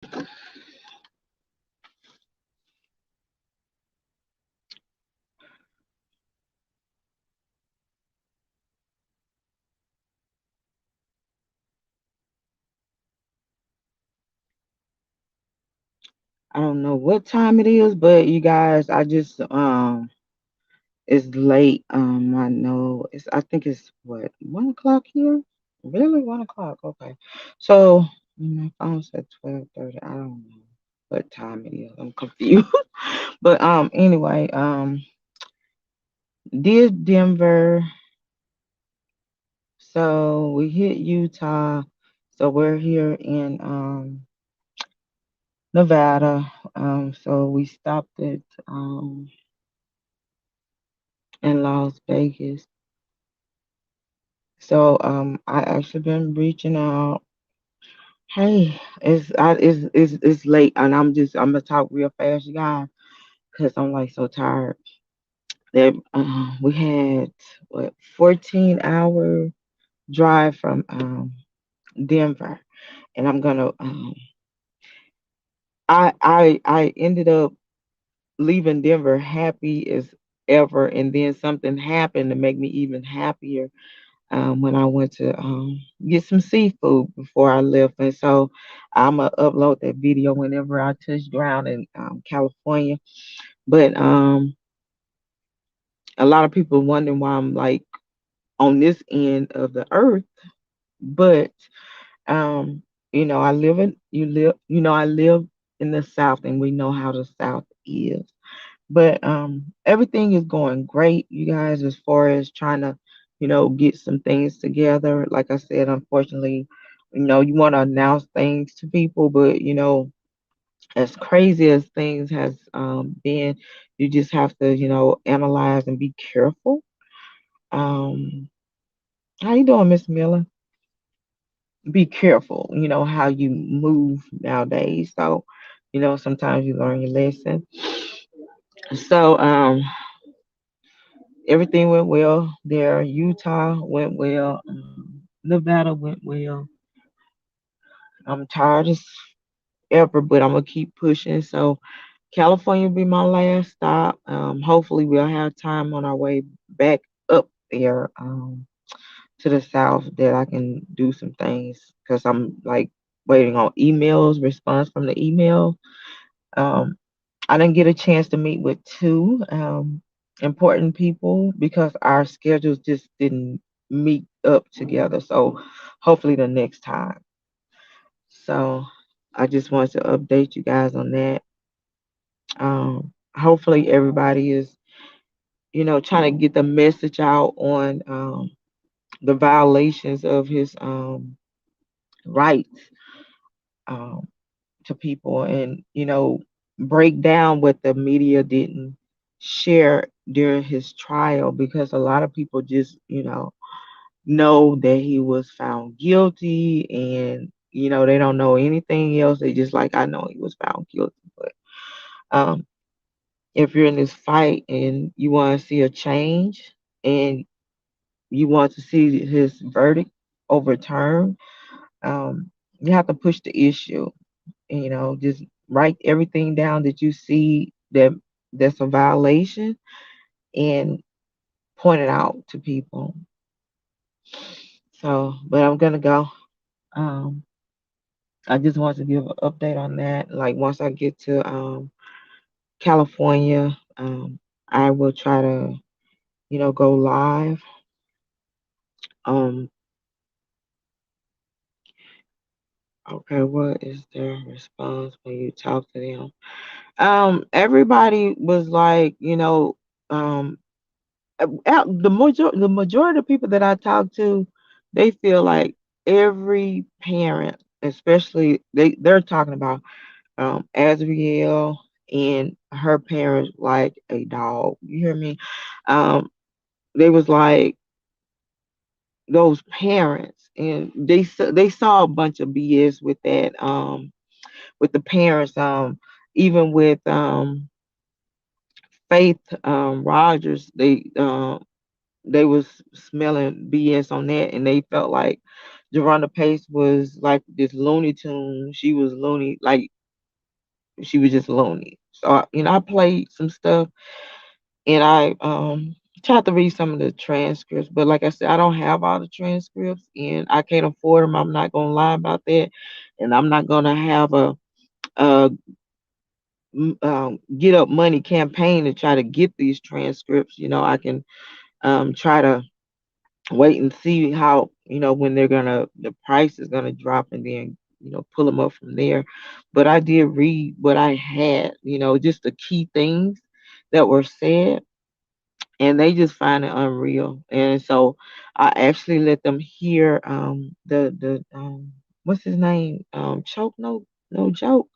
I don't know what time it is, but you guys, I just it's late. I know I think it's what 1 o'clock here. Really, 1 o'clock? Okay. So my phone said 12:30. I don't know what time it is. I'm confused. But anyway, did Denver. So we hit Utah. So we're here in Nevada. So we stopped at in Las Vegas. So I actually been reaching out. Hey, it's late, and I'm gonna talk real fast, you guys, cause I'm like so tired. That we had what 14-hour drive from Denver, and I'm gonna I ended up leaving Denver happy as ever, and then something happened to make me even happier when I went to get some seafood before I left. And so I'm going to upload that video whenever I touch ground in California. But a lot of people wondering why I'm like on this end of the earth. But, um, I live in the South, and we know how the South is. But everything is going great, you guys, as far as trying to, get some things together. Like I said, unfortunately, you want to announce things to people, but as crazy as things has been, you just have to, analyze and be careful. Um, how you doing, Miss Miller? Be careful, how you move nowadays. So, sometimes you learn your lesson. So, everything went well there. Utah went well. Nevada went well. I'm tired as ever, but I'm gonna keep pushing. So California will be my last stop. Hopefully we'll have time on our way back up there to the south that I can do some things because I'm like waiting on emails, response from the email. Um, I didn't get a chance to meet with two important people because our schedules just didn't meet up together. So hopefully the next time. So I just wanted to update you guys on that. Hopefully everybody is, trying to get the message out on the violations of his rights um, to people, and break down what the media didn't share during his trial, because a lot of people just know that he was found guilty, and they don't know anything else. They just like, I know he was found guilty. But um if you're in this fight and you want to see a change, and you want to see his verdict overturned, you have to push the issue. Just write everything down that you see that's a violation, and point it out to people. So, but I'm gonna go. Um, I just want to give an update on that. Like once I get to California, I will try to, go live. Um, okay, what is their response when you talk to them? Everybody was like, um, the majority of people that I talk to, they feel like every parent, especially they're talking about Azriel and her parents like a dog. You hear me? Um, they was like those parents, and they saw a bunch of BS with that. With the parents. Even with Faith Rogers, they was smelling BS on that, and they felt like Jeronna Pace was like this Looney Tune. She was loony, like she was just loony. So I played some stuff, and I tried to read some of the transcripts. But like I said, I don't have all the transcripts, and I can't afford them. I'm not gonna lie about that, and I'm not gonna have a get up money campaign to try to get these transcripts. I can try to wait and see how when the price is gonna drop, and then pull them up from there. But I did read what I had, just the key things that were said, and they just find it unreal. And so I actually let them hear the what's his name, choke no joke.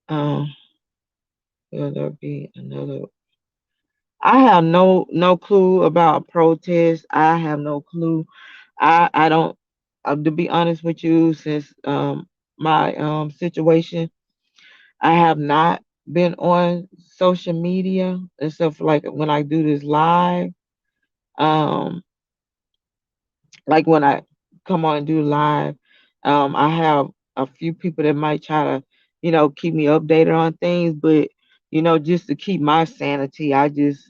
um Will there be another? I have no clue about protests. I have no clue. I don't. To be honest with you, since my situation, I have not been on social media and stuff like when I do this live. Um, like when I come on and do live, I have a few people that might try to, keep me updated on things, but just to keep my sanity, I just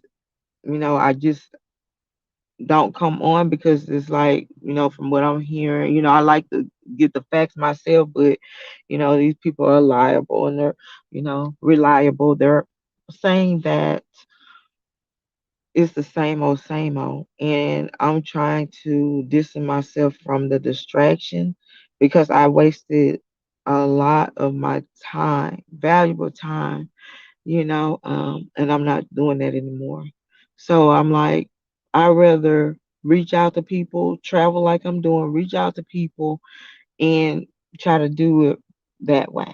don't come on because it's like, from what I'm hearing, I like to get the facts myself, but these people are liable and they're, reliable. They're saying that it's the same old. And I'm trying to distance myself from the distraction because I wasted a lot of my time, valuable time, and I'm not doing that anymore. So I'm like, I rather reach out to people, travel like I'm doing, reach out to people and try to do it that way,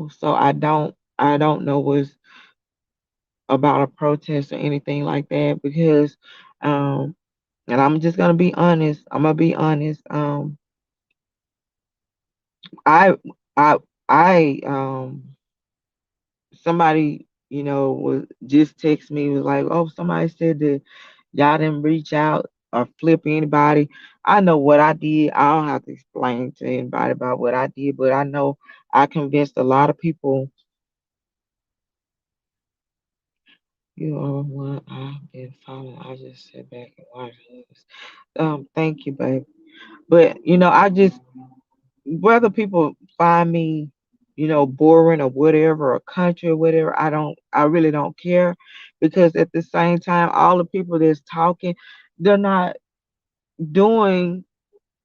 So I don't know what's about a protest or anything like that because um and I'm just gonna be honest. I'm gonna be honest. I I I somebody, was just text me, was like, oh, somebody said that y'all didn't reach out or flip anybody. I know what I did. I don't have to explain to anybody about what I did, but I know I convinced a lot of people. You are one I've been following. I just sit back and watch this. Thank you, babe. But I just, whether people find me, boring or whatever, or country or whatever, I really don't care, because at the same time, all the people that's talking, they're not doing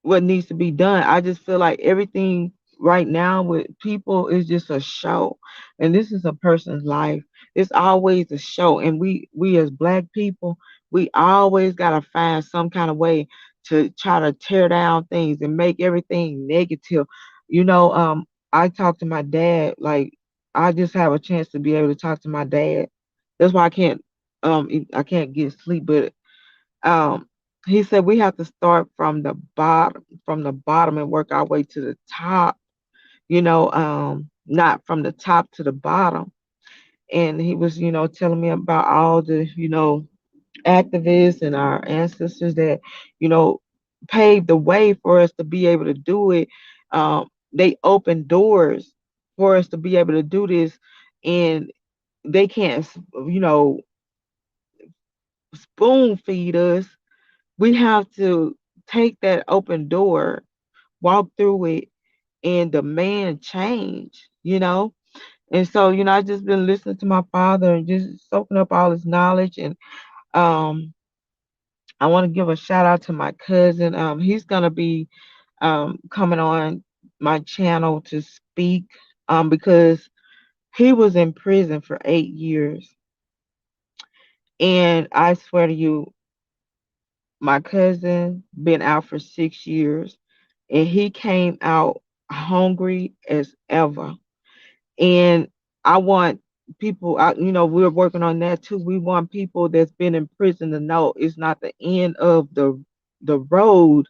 what needs to be done. I just feel like everything right now with people is just a show. And this is a person's life. It's always a show. And we as black people, we always gotta find some kind of way to try to tear down things and make everything negative. I talk to my dad, like I just have a chance to be able to talk to my dad. That's why I can't get sleep, but um, he said we have to start from the bottom and work our way to the top, not from the top to the bottom. And he was, telling me about all the, activists and our ancestors that, you know, paved the way for us to be able to do it. They opened doors for us to be able to do this, and they can't, you know, spoon feed us. We have to take that open door, walk through it, and demand change. And so, I just been listening to my father and just soaking up all his knowledge. And um, I want to give a shout out to my cousin. He's gonna be coming on my channel to speak because he was in prison for 8 years. And I swear to you, my cousin been out for 6 years, and he came out hungry as ever. And I want people, we're working on that too. We want people that's been in prison to know it's not the end of the road.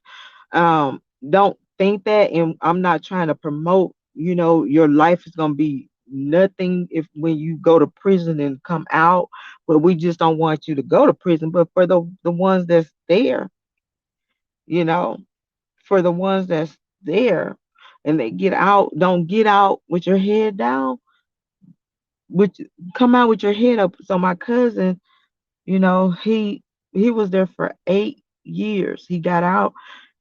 Don't think that, and I'm not trying to promote, your life is gonna be nothing if when you go to prison and come out, but we just don't want you to go to prison. But for the ones that's there, you know. for the ones that's there and they get out, don't get out with your head down, which come out with your head up. So my cousin, you know, he was there for 8 years. He got out.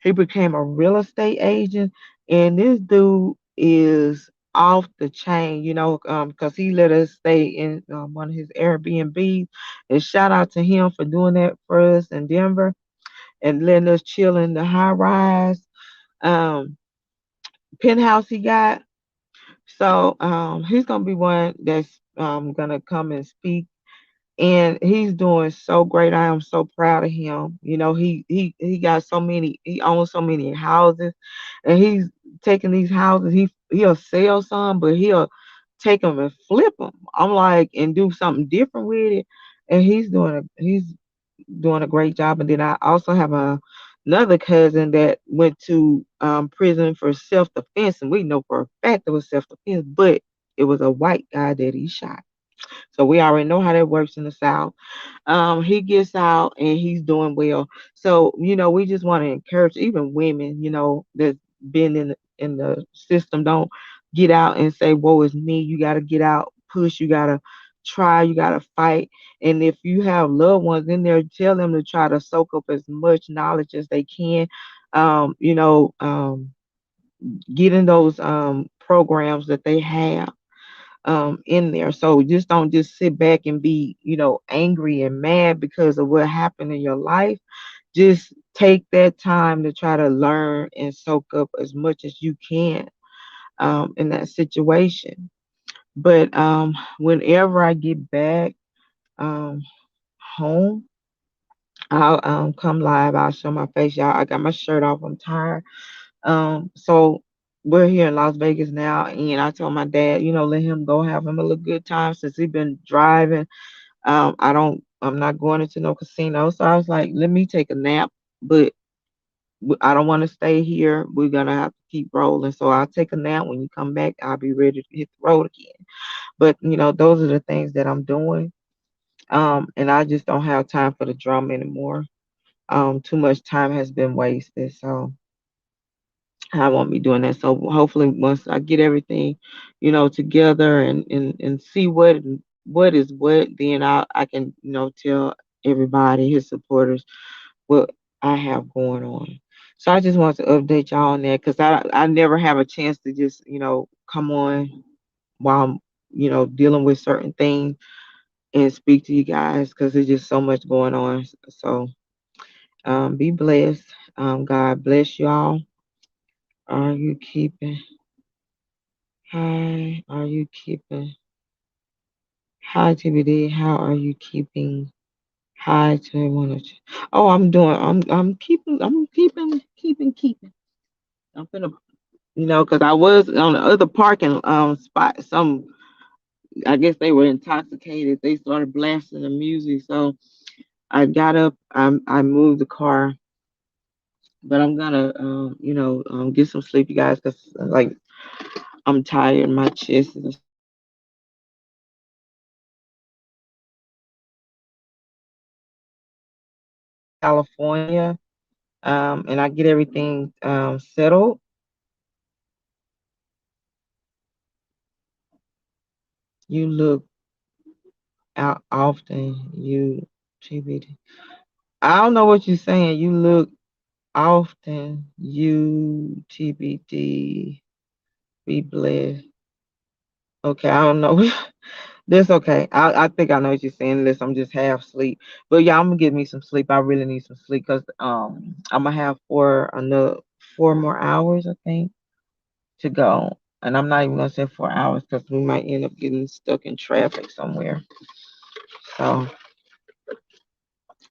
He became a real estate agent, and this dude is off the chain. You know, because he let us stay in one of his Airbnbs. And shout out to him for doing that for us in Denver and letting us chill in the high rise um, penthouse he got. So he's gonna be one that's gonna come and speak, and he's doing so great. I am so proud of him. You know, he got so many. He owns so many houses, and he's taking these houses. He'll sell some, but he'll take them and flip them. I'm like, and do something different with it. And he's doing a great job. And then I also have another cousin that went to prison for self defense, and we know for a fact it was self defense, but it was a white guy that he shot. So we already know how that works in the South. He gets out and he's doing well. So, you know, we just want to encourage even women, you know, that's been in the system. Don't get out and say, woe is me. You gotta get out, push, you gotta try, you gotta fight. And if you have loved ones in there, tell them to try to soak up as much knowledge as they can. You know, get in those programs that they have in there. So just don't just sit back and be, you know, angry and mad because of what happened in your life. Just take that time to try to learn and soak up as much as you can in that situation. But whenever I get back um, home, I'll come live. I'll show my face, y'all. I got my shirt off. I'm tired. So we're here in Las Vegas now, and I told my dad, you know, let him go have him a little good time since he been driving. I'm not going into no casino, so I was like, let me take a nap, but I don't want to stay here. We're gonna have to keep rolling, so I'll take a nap. When you come back, I'll be ready to hit the road again. But you know, those are the things that I'm doing. And I just don't have time for the drum anymore. Too much time has been wasted, so I won't be doing that. So hopefully, once I get everything, you know, together and see what is what, then I can, you know, tell everybody, his supporters, what I have going on. So I just want to update y'all on that because I never have a chance to just, you know, come on while I'm, you know, dealing with certain things and speak to you guys because there's just so much going on. So be blessed. God bless y'all. Are you keeping? Hi, are you keeping? Hi, TBD. How are you keeping? Hi to everyone. Oh, I'm keeping. I'm gonna, you know, because I was on the other parking spot. I guess they were intoxicated. They started blasting the music, so I got up. I moved the car, but I'm gonna, you know, get some sleep, you guys, because like I'm tired. My chest is California. And I get everything settled. You look out often. You TBD. I don't know what you're saying. You look often. You TBD. Be blessed. Okay, I don't know. That's okay. I think I know what you're saying. Unless I'm just half asleep. But yeah, I'm gonna get me some sleep. I really need some sleep because I'm gonna have another 4 more hours, I think, to go. And I'm not even gonna say 4 hours because we might end up getting stuck in traffic somewhere. So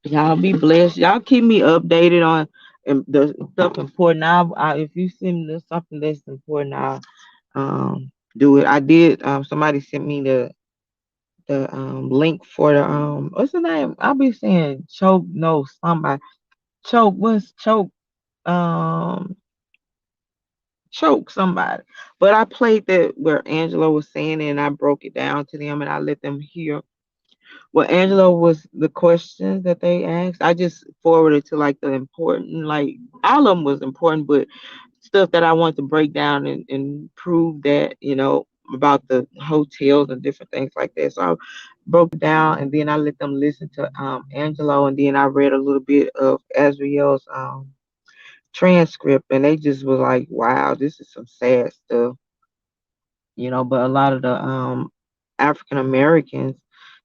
y'all be blessed. Y'all keep me updated on the stuff important. If you send me something that's important, I'll do it. I did. Somebody sent me the link for the what's the name? I'll be saying choke. No, somebody choke. What's choke? Um, choke somebody. But I played that where Angela was saying it, and I broke it down to them, and I let them hear Well, Angelo was the questions that they asked. I just forwarded to like the important, like all of them was important, but stuff that I wanted to break down and prove that, about the hotels and different things like that. So I broke it down and then I let them listen to Angelo, and then I read a little bit of Azriel's transcript, and they just was like, wow, this is some sad stuff. But a lot of the African Americans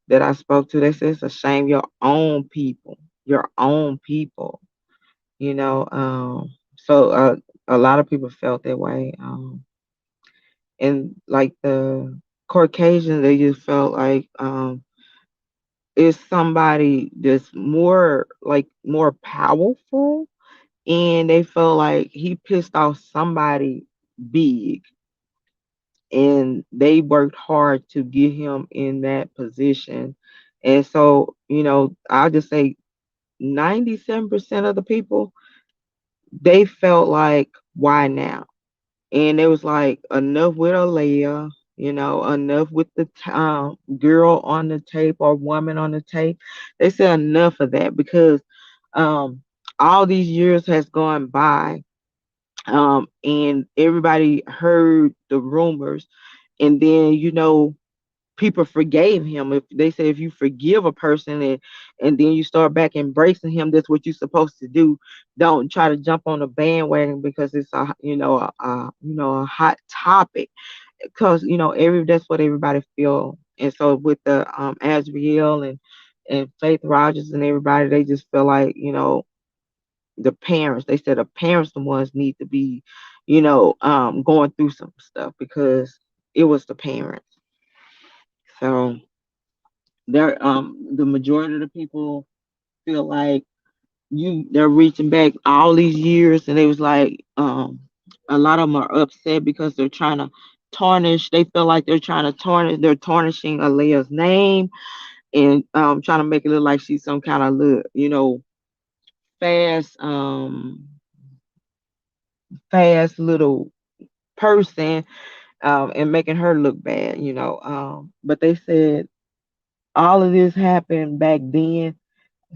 that I spoke to, they said it's a shame your own people, you know. So a lot of people felt that way. And like the Caucasians, they just felt like it's somebody that's more powerful, and they felt like he pissed off somebody big, and they worked hard to get him in that position. And so, I'll just say 97% of the people, they felt like, why now? And it was like, enough with Alea, enough with the girl on the tape or woman on the tape. They said enough of that because um, all these years has gone by, and everybody heard the rumors, and then people forgave him. If they say if you forgive a person, and then you start back embracing him, that's what you're supposed to do. Don't try to jump on the bandwagon because it's a hot topic, because every that's what everybody feel. And so with the Asriel and Faith Rogers and everybody, they just feel like, the parents, they said the parents the ones need to be, going through some stuff because it was the parents. So the majority of the people feel like they're reaching back all these years, and they was like, a lot of them are upset because they're trying to tarnish. They feel like they're tarnishing Alea's name, and trying to make it look like she's some kind of little, fast fast little person, and making her look bad, but they said all of this happened back then.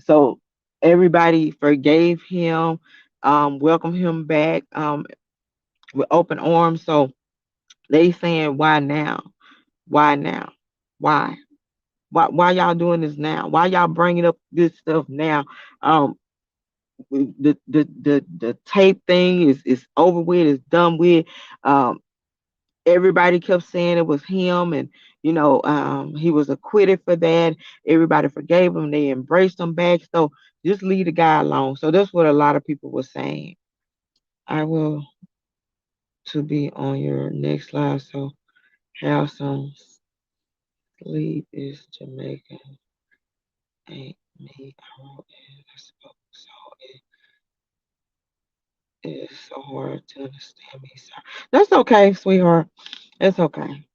So everybody forgave him, welcomed him back, with open arms. So they saying, why now? Why now? Why? Why y'all doing this now? Why y'all bringing up this stuff now? Um, the tape thing is over with. It's done with. Um, Everybody kept saying it was him, and he was acquitted for that. Everybody forgave him. They embraced him back. So just leave the guy alone. So that's what a lot of people were saying. I will to be on your next live. So have some sleep. Is Jamaican ain't me. I spoke, so it's so hard to understand me. So that's okay, sweetheart. It's okay.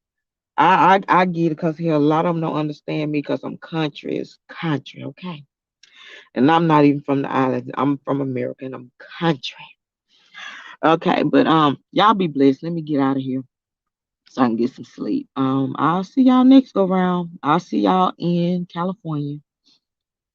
I get it because here a lot of them don't understand me because I'm country. It's country, okay? And I'm not even from the islands. I'm from America and I'm country. Okay, but y'all be blessed. Let me get out of here so I can get some sleep. I'll see y'all next go round. I'll see y'all in California.